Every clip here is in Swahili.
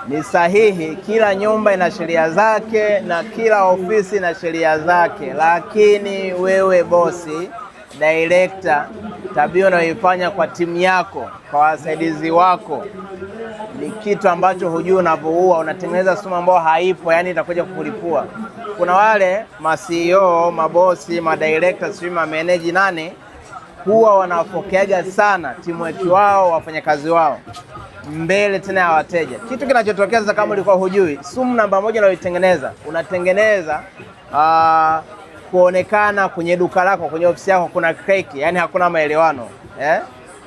Ni sahihi, kila nyumba ina sheria zake na kila ofisi ina sheria zake, lakini wewe bosi, director, tabia unayoifanya kwa timu yako, kwa wasaidizi wako ni kitu ambacho hujui unavyoua. Unatengeneza sumu ambayo haipo, yani itakuja kukulipua. Kuna wale ma CEO, mabosi, ma director, sio ma manager nane, huwa wanafokeaga sana timu yetu wao, wafanyakazi wao mbele tena ya wateja. Kitu kinachotokea sasa, kama ulikuwa hujui, sumu namba moja unayotengeneza, unatengeneza kuonekana kwenye duka lako, kwenye ofisi yako kuna kreki, yani hakuna maelewano.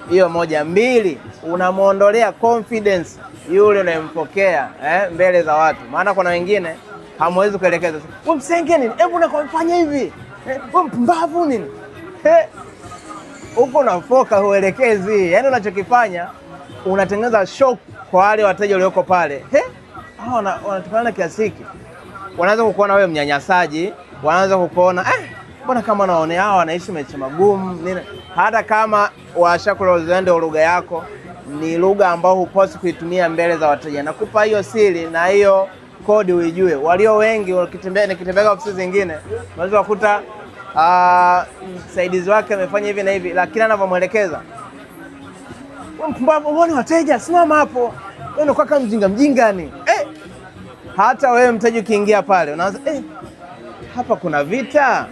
Hiyo moja. Mbili, unamuondolea confidence yule unayempokea mbele za watu. Maana kuna wengine hamwezi kuelekeza, wewe msenge nini, hebu unafanya hivi, wewe mpumbavu nini, huko unafoka huelekezi. Yani unachokifanya unatengeneza shock kwa wale wateja walioko pale. Hao wanatokana kiasi hiki, wanaanza kukuona wewe mnyanyasaji, wanaanza kukuona mbona kama naone hao wanaishi maisha magumu nini. Hata kama washakulozoea lugha yako, ni lugha ambayo hupaswi kuitumia mbele za wateja. Nakupa hiyo siri na hiyo kodi uijue. Walio wengi nikitembea ofisi zingine, unaweza kukuta msaidizi wake amefanya hivi na hivi, lakini anavyomwelekeza, mpumbavu, uone wateja, simama hapo, wewe unakuwa kama mjinga ni. Hata wewe mteja ukiingia pale unaanza hapa kuna vita,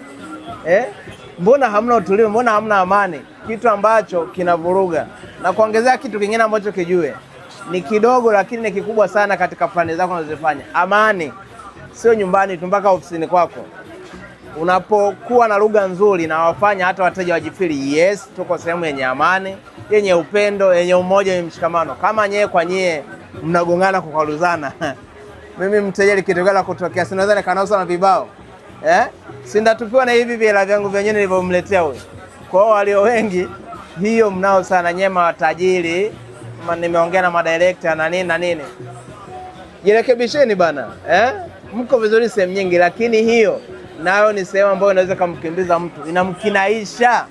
mbona hamna utulivu, mbona hamna amani, kitu ambacho kinavuruga. Na kuongezea kitu kingine ambacho kijue, ni kidogo lakini ni kikubwa sana katika plani zako unazofanya. Amani sio nyumbani tu, mpaka ofisini kwako. Unapokuwa na lugha nzuri na wafanya hata wateja wajifili, yes, tuko sehemu yenye amani, yenye upendo, yenye umoja, yenye mshikamano. Kama nyewe kwa nyewe mnagongana kukaruzana mimi mteja likitokea kutokea, sinaweza nikanausa na vibao sindatupiwa na hivi vile vyangu vyenyewe nilivyomletea huyo. Kwa hiyo walio wengi hiyo mnao sana, nyema watajiri, nimeongea na madirector na nini na nini, jirekebisheni bana. Mko vizuri sehemu nyingi, lakini hiyo nayo ni sehemu ambayo inaweza kumkimbiza mtu, inamkinaisha.